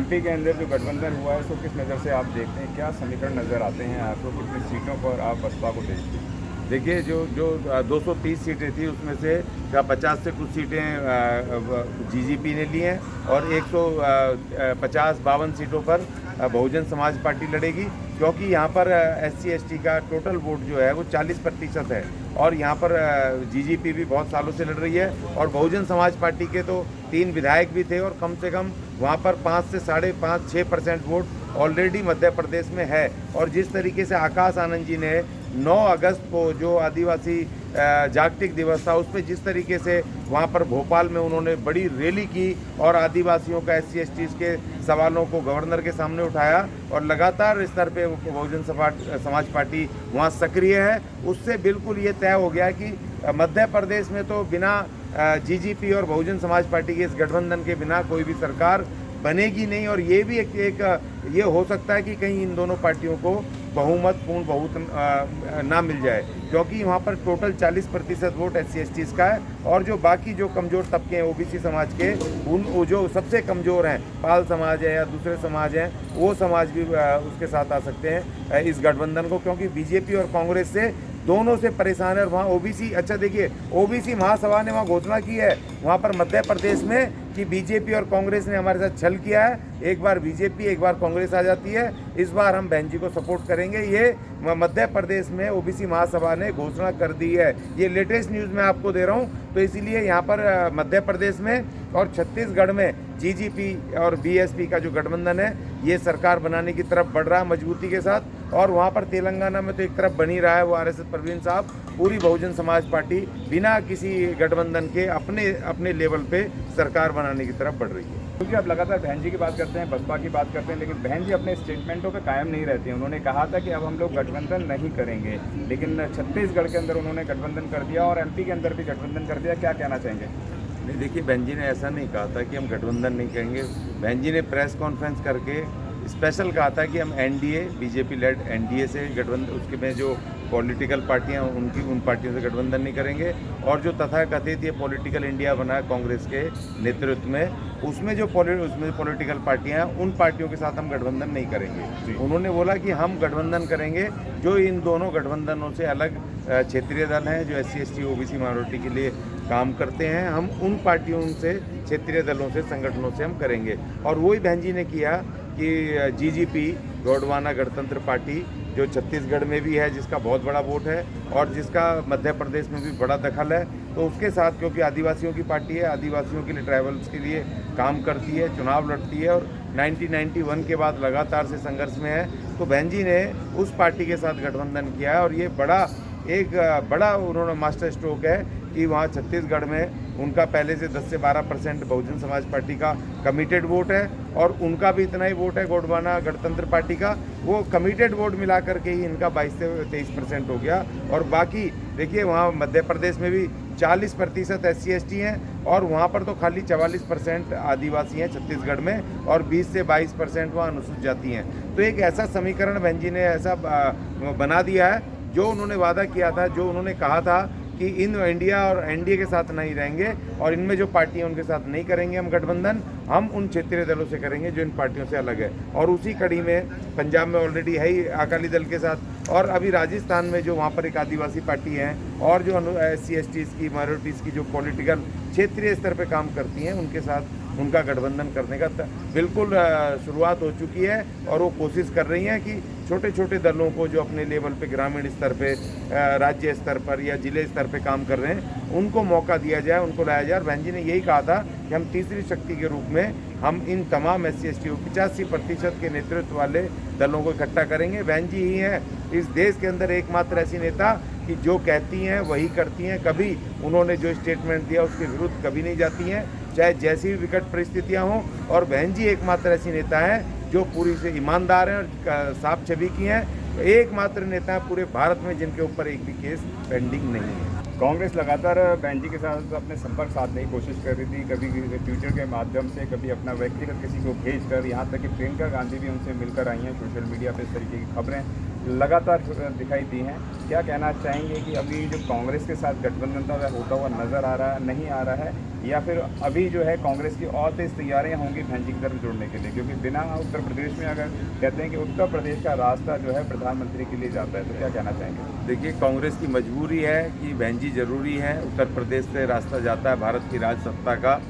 MP के अंदर जो गठबंधन हुआ है, उसको किस नज़र से आप देखते हैं? क्या समीकरण नज़र आते हैं आपको? कितनी सीटों पर आप बसपा को देखते हैं? देखिए, जो जो 230 सीटें थी, उसमें से 50 से कुछ सीटें जीजीपी ने ली हैं और 150-52 सीटों पर बहुजन समाज पार्टी लड़ेगी, क्योंकि यहाँ पर SC ST का टोटल वोट जो है वो 40% है और यहाँ पर जीजीपी भी बहुत सालों से लड़ रही है और बहुजन समाज पार्टी के तो 3 विधायक भी थे और कम से कम वहाँ पर 5 से 5.5-6% वोट ऑलरेडी मध्य प्रदेश में है। और जिस तरीके से आकाश आनंद जी ने 9 अगस्त को जो आदिवासी जागतिक दिवस था, उस पर जिस तरीके से वहाँ पर भोपाल में उन्होंने बड़ी रैली की और आदिवासियों का SC ST के सवालों को गवर्नर के सामने उठाया और लगातार स्तर पे बहुजन समाज पार्टी वहाँ सक्रिय है, उससे बिल्कुल ये तय हो गया कि मध्य प्रदेश में तो बिना जीजीपी और बहुजन समाज पार्टी के इस गठबंधन के बिना कोई भी सरकार बनेगी नहीं। और ये भी एक ये हो सकता है कि कहीं इन दोनों पार्टियों को बहुमतपूर्ण बहुत ना मिल जाए, क्योंकि वहाँ पर टोटल 40% वोट SC ST का है और जो बाकी जो कमज़ोर तबके हैं OBC समाज के, उन जो सबसे कमज़ोर हैं, पाल समाज है या दूसरे समाज हैं, वो समाज भी उसके साथ आ सकते हैं इस गठबंधन को, क्योंकि बीजेपी और कांग्रेस से दोनों से परेशान है। और वहाँ OBC, अच्छा देखिए, OBC महासभा ने वहाँ घोषणा की है वहाँ पर मध्य प्रदेश में कि बीजेपी और कांग्रेस ने हमारे साथ छल किया है, एक बार बीजेपी एक बार कांग्रेस आ जाती है, इस बार हम बहन जी को सपोर्ट करेंगे। ये मध्य प्रदेश में OBC महासभा ने घोषणा कर दी है, ये लेटेस्ट न्यूज़ मैं आपको दे रहा हूँ। तो इसीलिए यहाँ पर मध्य प्रदेश में और छत्तीसगढ़ में जीजीपी और BSP का जो गठबंधन है, ये सरकार बनाने की तरफ बढ़ रहा है मजबूती के साथ। और वहाँ पर तेलंगाना में तो एक तरफ बनी रहा है वो RSS परवीन साहब, पूरी बहुजन समाज पार्टी बिना किसी गठबंधन के अपने लेवल पे सरकार बनाने की तरफ बढ़ रही है। क्योंकि आप लगातार बहन जी की बात करते हैं, बसपा की बात करते हैं, लेकिन बहन जी अपने स्टेटमेंटों पे कायम नहीं रहती हैं। उन्होंने कहा था कि अब हम लोग गठबंधन नहीं करेंगे, लेकिन छत्तीसगढ़ के अंदर उन्होंने गठबंधन कर दिया और MP के अंदर भी गठबंधन कर दिया। क्या कहना चाहेंगे? नहीं, देखिए, बहन जी ने ऐसा नहीं कहा था कि हम गठबंधन नहीं करेंगे। बहन जी ने प्रेस कॉन्फ्रेंस करके स्पेशल कहा था कि हम NDA, बीजेपी लेड NDA से गठबंधन, उसके में जो पॉलिटिकल पार्टियां उन पार्टियों से गठबंधन नहीं करेंगे। और जो तथाकथित ये पॉलिटिकल इंडिया बना है कांग्रेस के नेतृत्व में, उसमें जो पॉलिटिकल पार्टियां हैं, उन पार्टियों के साथ हम गठबंधन नहीं करेंगे। उन्होंने बोला कि हम गठबंधन करेंगे जो इन दोनों गठबंधनों से अलग क्षेत्रीय दल हैं, जो SC ST OBC माइनॉरिटी के लिए काम करते हैं, हम उन पार्टियों से, क्षेत्रीय दलों से, संगठनों से हम करेंगे। और वही बहन जी ने किया कि GGP गोंडवाना गणतंत्र पार्टी जो छत्तीसगढ़ में भी है, जिसका बहुत बड़ा वोट है और जिसका मध्य प्रदेश में भी बड़ा दखल है, तो उसके साथ, क्योंकि आदिवासियों की पार्टी है, आदिवासियों के लिए, ट्राइबल्स के लिए काम करती है, चुनाव लड़ती है और 1991 के बाद लगातार से संघर्ष में है, तो बहन जी ने उस पार्टी के साथ गठबंधन किया है। और ये बड़ा उन्होंने मास्टर स्ट्रोक है कि वहाँ छत्तीसगढ़ में उनका पहले से 10 से 12% बहुजन समाज पार्टी का कमिटेड वोट है और उनका भी इतना ही वोट है गोंडवाना गणतंत्र पार्टी का, वो कमिटेड वोट मिला करके ही इनका 22 से 23% हो गया। और बाकी देखिए, वहाँ मध्य प्रदेश में भी 40% SC ST हैं और वहाँ पर तो खाली 44% आदिवासी हैं छत्तीसगढ़ में और 20 से 22% वहाँ अनुसूचित जाति हैं। तो एक ऐसा समीकरण बहन जी ने ऐसा बना दिया है, जो उन्होंने वादा किया था, जो उन्होंने कहा था कि इन इंडिया और NDA के साथ नहीं रहेंगे और इनमें जो पार्टियां उनके साथ नहीं करेंगे हम गठबंधन, हम उन क्षेत्रीय दलों से करेंगे जो इन पार्टियों से अलग है। और उसी कड़ी में पंजाब में ऑलरेडी है ही अकाली दल के साथ, और अभी राजस्थान में जो वहाँ पर एक आदिवासी पार्टी है और जो SC ST की, माइनॉरिटीज़ की जो पॉलिटिकल क्षेत्रीय स्तर पर काम करती हैं, उनके साथ उनका गठबंधन करने का बिल्कुल शुरुआत हो चुकी है। और वो कोशिश कर रही हैं कि छोटे छोटे दलों को जो अपने लेवल पे, ग्रामीण स्तर पे, राज्य स्तर पर या जिले स्तर पे काम कर रहे हैं, उनको मौका दिया जाए, उनको लाया जाए। और बहन जी ने यही कहा था कि हम तीसरी शक्ति के रूप में हम इन तमाम SC ST 85% के नेतृत्व वाले दलों को इकट्ठा करेंगे। बहन जी ही हैं इस देश के अंदर एकमात्र ऐसी नेता कि जो कहती हैं वही करती हैं, कभी उन्होंने जो स्टेटमेंट दिया उसके विरुद्ध कभी नहीं जाती हैं, चाहे जैसी भी विकट परिस्थितियां हों। और बहन जी एकमात्र ऐसी नेता हैं जो पूरी से ईमानदार हैं और साफ छवि की हैं, एकमात्र नेता हैं पूरे भारत में जिनके ऊपर एक भी केस पेंडिंग नहीं है। कांग्रेस लगातार बहन जी के साथ अपने संपर्क साधने की कोशिश कर रही थी, कभी ट्विटर के माध्यम से, कभी अपना व्यक्तिगत किसी को भेजकर, यहाँ तक कि प्रियंका गांधी भी उनसे मिलकर आई हैं। सोशल मीडिया पर इस तरीके की खबरें लगातार दिखाई दी हैं। क्या कहना चाहेंगे कि अभी जो कांग्रेस के साथ गठबंधन था वह होता हुआ नज़र आ रहा है, नहीं आ रहा है, या फिर अभी जो है कांग्रेस की और तेज़ तैयारियां होंगी बहन जी की तरफ जुड़ने के लिए? क्योंकि बिना उत्तर प्रदेश में अगर कहते हैं कि उत्तर प्रदेश का रास्ता जो है प्रधानमंत्री के लिए जाता है, तो क्या कहना चाहेंगे? देखिए, कांग्रेस की मजबूरी है कि बहन जी जरूरी है, उत्तर प्रदेश से रास्ता जाता है भारत की राज सत्ता का,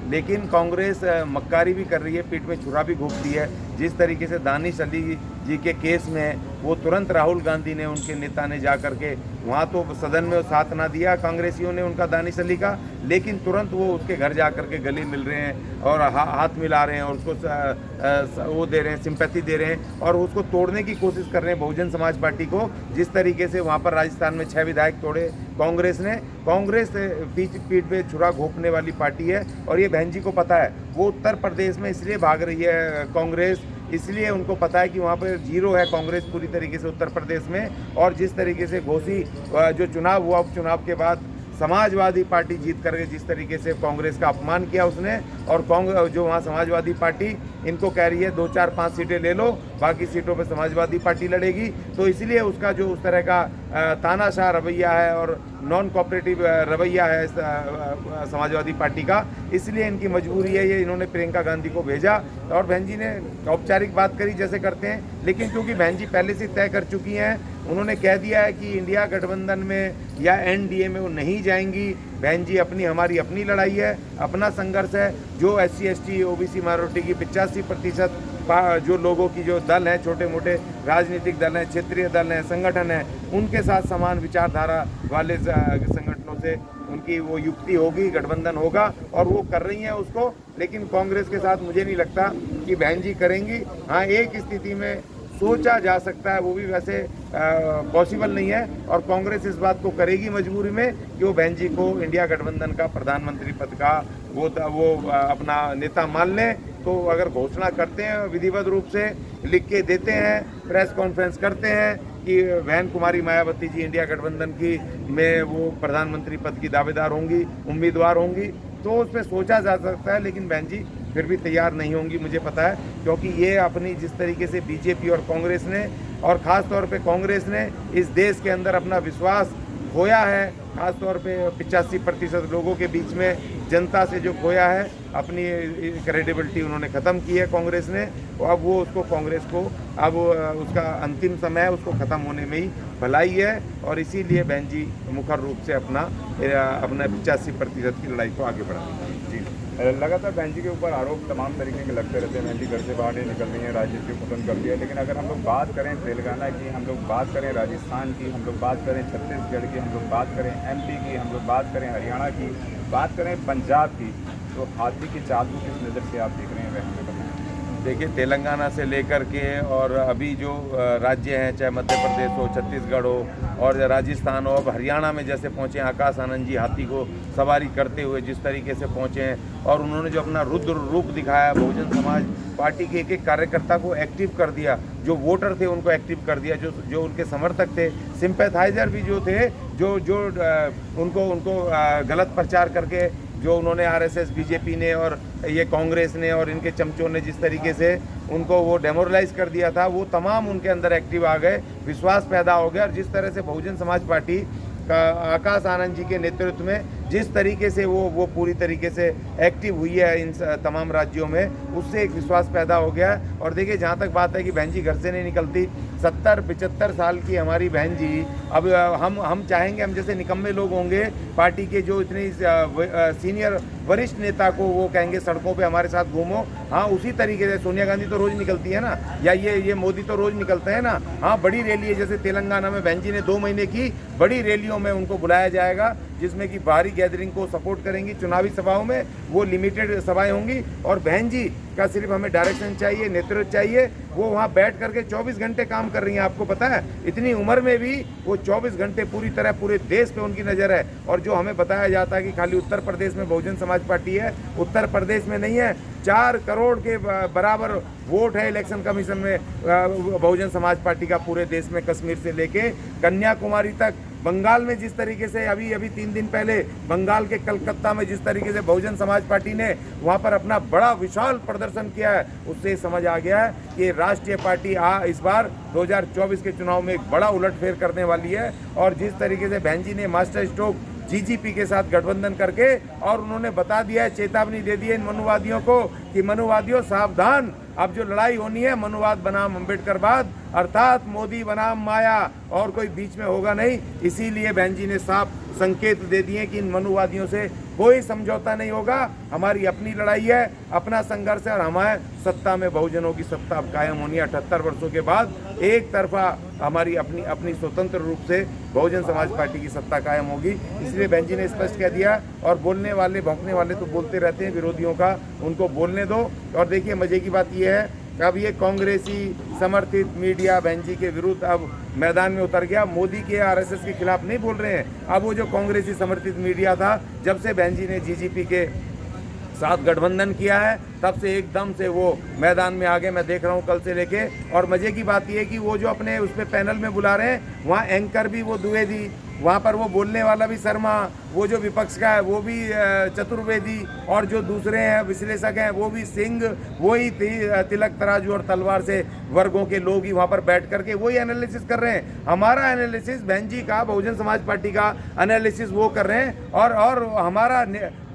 लेकिन कांग्रेस मक्कारी भी कर रही है, पीठ में छुरा भी घोंपती है। जिस तरीके से दानिश अली जी के केस में वो तुरंत राहुल गांधी ने, उनके नेता ने जा करके वहाँ तो सदन में साथ ना दिया कांग्रेसियों ने उनका, दानिश अली का, लेकिन तुरंत वो उसके घर जा करके गले मिल रहे हैं और हाथ मिला रहे हैं और उसको वो दे रहे हैं, सिंपैथी दे रहे हैं और उसको तोड़ने की कोशिश कर रहे हैं बहुजन समाज पार्टी को। जिस तरीके से वहाँ पर राजस्थान में 6 विधायक तोड़े कांग्रेस ने। कांग्रेस पीठ पे छुरा घोंपने वाली पार्टी है और ये बहन जी को पता है। वो उत्तर प्रदेश में इसलिए भाग रही है कांग्रेस, इसलिए उनको पता है कि वहाँ पर जीरो है कांग्रेस पूरी तरीके से उत्तर प्रदेश में। और जिस तरीके से घोसी जो चुनाव हुआ, उपचुनाव के बाद समाजवादी पार्टी जीत करके जिस तरीके से कांग्रेस का अपमान किया उसने, और कांग्रेस जो वहाँ समाजवादी पार्टी इनको कह रही है 2, 4, 5 सीटें ले लो, बाकी सीटों पे समाजवादी पार्टी लड़ेगी, तो इसलिए उसका जो उस तरह का तानाशाह रवैया है और नॉन कोऑपरेटिव रवैया है समाजवादी पार्टी का, इसलिए इनकी मजबूरी है। ये इन्होंने प्रियंका गांधी को भेजा और बहन जी ने औपचारिक बात करी जैसे करते हैं, लेकिन क्योंकि बहन जी पहले से तय कर चुकी हैं, उन्होंने कह दिया है कि इंडिया गठबंधन में या एनडीए में वो नहीं जाएंगी। बहन जी हमारी अपनी लड़ाई है, अपना संघर्ष है। जो SC ST OBC माइनॉरिटी की 85% जो लोगों की जो दल है, छोटे मोटे राजनीतिक दल हैं, क्षेत्रीय दल हैं, संगठन हैं, उनके साथ समान विचारधारा वाले संगठनों से उनकी वो युक्ति होगी, गठबंधन होगा और वो कर रही हैं उसको। लेकिन कांग्रेस के साथ मुझे नहीं लगता कि बहन जी करेंगी। हाँ, एक स्थिति में सोचा जा सकता है, वो भी वैसे पॉसिबल नहीं है, और कांग्रेस इस बात को करेगी मजबूरी में कि वो बहन जी को इंडिया गठबंधन का प्रधानमंत्री पद का वो अपना नेता मान लें। तो अगर घोषणा करते हैं विधिवत रूप से, लिख के देते हैं, प्रेस कॉन्फ्रेंस करते हैं कि बहन कुमारी मायावती जी इंडिया गठबंधन की में वो प्रधानमंत्री पद की दावेदार होंगी, उम्मीदवार होंगी, तो उस पर सोचा जा सकता है। लेकिन बहन जी फिर भी तैयार नहीं होंगी, मुझे पता है, क्योंकि ये अपनी जिस तरीके से बीजेपी और कांग्रेस ने, और ख़ास तौर पे कांग्रेस ने इस देश के अंदर अपना विश्वास खोया है, ख़ास तौर पे 85% लोगों के बीच में जनता से जो खोया है, अपनी क्रेडिबिलिटी उन्होंने ख़त्म की है कांग्रेस ने। अब वो उसको कांग्रेस को अब उसका अंतिम समय है, उसको ख़त्म होने में ही भलाई है, और इसीलिए बहन जी मुखर रूप से अपना 85% की लड़ाई को आगे बढ़ाएंगे। जी, लगातार बहन जी के ऊपर आरोप तमाम तरीके के लगते रहते हैं। बहन जी घर से बाहर नहीं निकल रही हैं, राजनीति को खत्म कर दिया। लेकिन अगर हम लोग बात करें तेलंगाना की, हम लोग बात करें राजस्थान की, हम लोग बात करें छत्तीसगढ़ की, हम लोग बात करें MP की, हम लोग बात करें हरियाणा की, बात करें पंजाब की, तो हाथी की चाल को किस नज़र से आप देख रहे हैं वह हमें बताएं। देखिए, तेलंगाना से लेकर के और अभी जो राज्य हैं, चाहे मध्य प्रदेश हो, छत्तीसगढ़ हो और राजस्थान हो, अब हरियाणा में जैसे पहुँचे आकाश आनंद जी हाथी को सवारी करते हुए जिस तरीके से पहुँचे हैं, और उन्होंने जो अपना रुद्र रूप दिखाया, बहुजन समाज पार्टी के एक कार्यकर्ता को एक्टिव कर दिया, जो वोटर थे उनको एक्टिव कर दिया, जो उनके समर्थक थे, सिंपैथाइजर भी जो थे, जो उनको गलत प्रचार करके जो उन्होंने RSS बीजेपी ने और ये कांग्रेस ने और इनके चमचों ने जिस तरीके से उनको वो डेमोरलाइज कर दिया था, वो तमाम उनके अंदर एक्टिव आ गए, विश्वास पैदा हो गया। और जिस तरह से बहुजन समाज पार्टी का आकाश आनंद जी के नेतृत्व में जिस तरीके से वो पूरी तरीके से एक्टिव हुई है इन तमाम राज्यों में, उससे एक विश्वास पैदा हो गया। और देखिए, जहाँ तक बात है कि बहन जी घर से नहीं निकलती, 70-75 साल की हमारी बहन जी, अब हम चाहेंगे, हम जैसे निकम्मे लोग होंगे पार्टी के जो इतने सीनियर वरिष्ठ नेता को वो कहेंगे सड़कों पे हमारे साथ घूमो। हाँ, उसी तरीके से सोनिया गांधी तो रोज़ निकलती है ना, या ये मोदी तो रोज़ निकलते हैं ना। हाँ, बड़ी रैली है, जैसे तेलंगाना में बहन जी ने 2 महीने की बड़ी रैलियों में उनको बुलाया जाएगा, जिसमें कि बाहरी गैदरिंग को सपोर्ट करेंगी। चुनावी सभाओं में वो लिमिटेड सभाएं होंगी, और बहन जी का सिर्फ हमें डायरेक्शन चाहिए, नेतृत्व चाहिए। वो वहाँ बैठ करके 24 घंटे काम कर रही हैं, आपको पता है, इतनी उम्र में भी वो 24 घंटे पूरी तरह पूरे देश पे उनकी नज़र है। और जो हमें बताया जाता है कि खाली उत्तर प्रदेश में बहुजन समाज पार्टी है, उत्तर प्रदेश में नहीं है। 4 करोड़ के बराबर वोट है इलेक्शन कमीशन में बहुजन समाज पार्टी का पूरे देश में, कश्मीर से लेके कन्याकुमारी तक बंगाल में जिस तरीके से अभी 3 दिन पहले बंगाल के कलकत्ता में जिस तरीके से बहुजन समाज पार्टी ने वहाँ पर अपना बड़ा विशाल प्रदर्शन किया है, उससे समझ आ गया है कि राष्ट्रीय पार्टी इस बार 2024 के चुनाव में एक बड़ा उलटफेर करने वाली है। और जिस तरीके से बहन जी ने मास्टर स्ट्रोक जीजीपी के साथ गठबंधन करके और उन्होंने बता दिया है, चेतावनी दे दी है इन मनुवादियों को कि मनुवादियों सावधान, अब जो लड़ाई होनी है मनुवाद बनाम अम्बेडकरवाद, अर्थात मोदी बनाम माया, और कोई बीच में होगा नहीं। इसीलिए बहन जी ने साफ संकेत दे दिए कि इन मनुवादियों से कोई समझौता नहीं होगा, हमारी अपनी लड़ाई है, अपना संघर्ष है, और हमारे सत्ता में बहुजनों की सत्ता अब कायम होनी है। 78 वर्षों के बाद एक तरफा हमारी अपनी स्वतंत्र रूप से बहुजन समाज पार्टी की सत्ता कायम होगी। इसलिए बहन जी ने स्पष्ट कह दिया। और बोलने वाले भौंकने वाले तो बोलते रहते हैं विरोधियों का, उनको बोलने दो। और देखिए मजे की बात यह है, अब ये कांग्रेसी समर्थित मीडिया बहन जी के विरुद्ध अब मैदान में उतर गया। मोदी के आरएसएस के खिलाफ नहीं बोल रहे हैं। अब वो जो कांग्रेसी समर्थित मीडिया था, जब से बहन जी ने जीजीपी के साथ गठबंधन किया है, तब से एकदम से वो मैदान में आ गए। मैं देख रहा हूँ कल से लेके। और मजे की बात यह है कि वो जो अपने उसमें पैनल में बुला रहे हैं, वहाँ एंकर भी वो द्विवेदी, वहाँ पर वो बोलने वाला भी शर्मा, वो जो विपक्ष का है वो भी चतुर्वेदी, और जो दूसरे हैं विश्लेषक हैं वो भी सिंह, वही तिलक तराजू और तलवार से वर्गों के लोग ही वहाँ पर बैठ करके वही एनालिसिस कर रहे हैं। हमारा एनालिसिस बहन जी का, बहुजन समाज पार्टी का एनालिसिस वो कर रहे हैं। और हमारा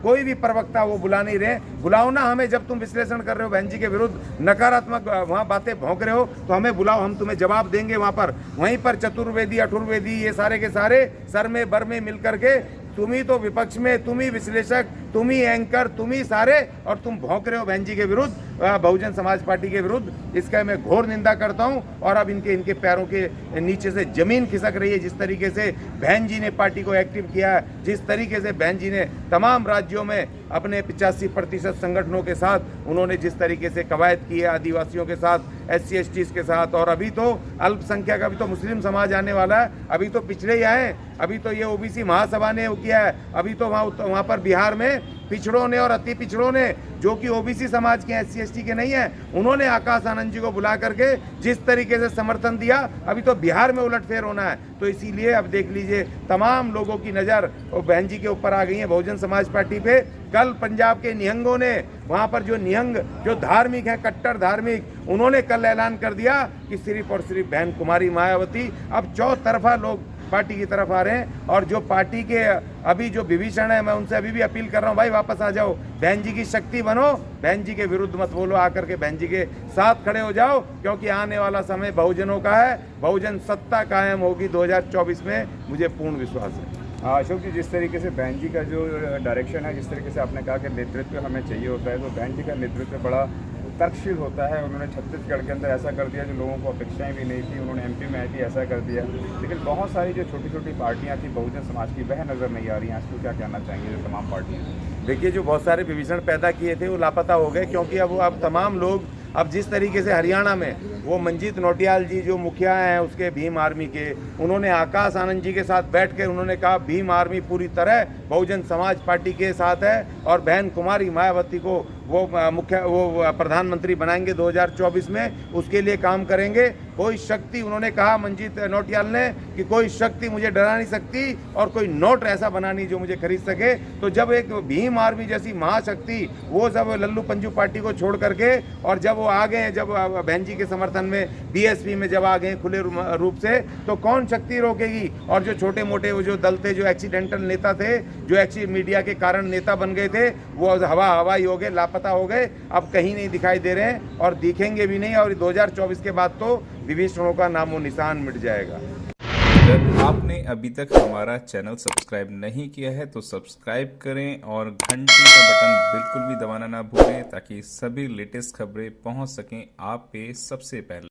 कोई भी प्रवक्ता वो बुला नहीं रहे। बुलाओ ना हमें, जब तुम विश्लेषण कर रहे हो बहन जी के विरुद्ध, नकारात्मक वहाँ बातें भौंक रहे हो, तो हमें बुलाओ, हम तुम्हें जवाब देंगे वहाँ पर। वहीं पर चतुर्वेदी, अठुर्वेदी, ये सारे के सारे सर में बर में मिल करके, तुम ही तो विपक्ष में, तुम ही विश्लेषक, तुम ही एंकर, तुम ही सारे, और तुम भौंक रहे हो बहन जी के विरुद्ध, बहुजन समाज पार्टी के विरुद्ध। इसका मैं घोर निंदा करता हूं। और अब इनके पैरों के नीचे से जमीन खिसक रही है। जिस तरीके से बहन जी ने पार्टी को एक्टिव किया है, जिस तरीके से बहन जी ने तमाम राज्यों में अपने 85% संगठनों के साथ उन्होंने जिस तरीके से कवायद की है, आदिवासियों के साथ, SC/ST के साथ, और अभी तो अल्पसंख्यक, अभी तो मुस्लिम समाज आने वाला है, अभी तो पिछड़े ही आए, अभी तो ये OBC महासभा ने किया है, अभी तो वहाँ पर बिहार में पिछड़ों ने और अति पिछड़ों ने, जो कि OBC समाज के SC/ST के नहीं है, उन्होंने आकाश आनंद जी को बुला करके जिस तरीके से समर्थन दिया, अभी तो बिहार में उलटफेर होना है। तो इसीलिए अब देख लीजिए, तमाम लोगों की नज़र बहन जी के ऊपर आ गई है, बहुजन समाज पार्टी पे। कल पंजाब के निहंगों ने, वहाँ पर जो निहंग, जो धार्मिक हैं, कट्टर धार्मिक, उन्होंने कल ऐलान कर दिया कि सिर्फ और सिर्फ बहन कुमारी मायावती, अब चौतरफा लोग पार्टी की तरफ आ रहे हैं। और जो पार्टी के अभी जो विभीषण है, मैं उनसे अभी भी अपील कर रहा हूँ, भाई वापस आ जाओ, बहन जी की शक्ति बनो, बहन जी के विरुद्ध मत बोलो, आकर के बहन जी के साथ खड़े हो जाओ, क्योंकि आने वाला समय बहुजनों का है, बहुजन सत्ता कायम होगी 2024 में, मुझे पूर्ण विश्वास है। अशोक जी, जिस तरीके से बहन जी का जो डायरेक्शन है, जिस तरीके से आपने कहा कि नेतृत्व हमें चाहिए होता है, तो बहन जी का नेतृत्व बड़ा तर्कशील होता है। उन्होंने छत्तीसगढ़ के अंदर ऐसा कर दिया जो लोगों को अपेक्षाएं भी नहीं थी, उन्होंने MP में भी ऐसा कर दिया। लेकिन बहुत सारी जो छोटी छोटी पार्टियां थी बहुजन समाज की, वह नज़र नहीं आ रही हैं। इसको क्या कहना चाहेंगे जो तमाम पार्टियाँ? देखिए, जो बहुत सारे विभीषण पैदा किए थे वो लापता हो गए, क्योंकि अब तमाम लोग, अब जिस तरीके से हरियाणा में वो मंजीत नौटियाल जी जो मुखिया हैं उसके भीम आर्मी के, उन्होंने आकाश आनंद जी के साथ बैठ कर उन्होंने कहा भीम आर्मी पूरी तरह बहुजन समाज पार्टी के साथ है, और बहन कुमारी मायावती को वो प्रधानमंत्री बनाएंगे 2024 में, उसके लिए काम करेंगे। कोई शक्ति, उन्होंने कहा मंजीत नौटियाल ने, कि कोई शक्ति मुझे डरा नहीं सकती, और कोई नोट ऐसा बना नहीं जो मुझे खरीद सके। तो जब एक भीम आर्मी जैसी महाशक्ति, वो जब लल्लू पंजू पार्टी को छोड़ करके, और जब वो आ गए, जब बहन जी के समर्थन में BSP में जब आ गए खुले रूप से, तो कौन शक्ति रोकेगी? और जो छोटे मोटे वो जो दल थे, जो एक्सीडेंटल नेता थे, जो मीडिया के कारण नेता बन गए थे, वो हवा ही हो गए, लापता हो गए, अब कहीं नहीं दिखाई दे रहे हैं, और दिखेंगे भी नहीं। और 2024 के बाद तो विभीषणों का नामो निशान मिट जाएगा। अगर आपने अभी तक हमारा चैनल सब्सक्राइब नहीं किया है तो सब्सक्राइब करें, और घंटी का बटन बिल्कुल भी दबाना ना भूलें, ताकि सभी लेटेस्ट खबरें पहुंच सकें आप पे सबसे पहले।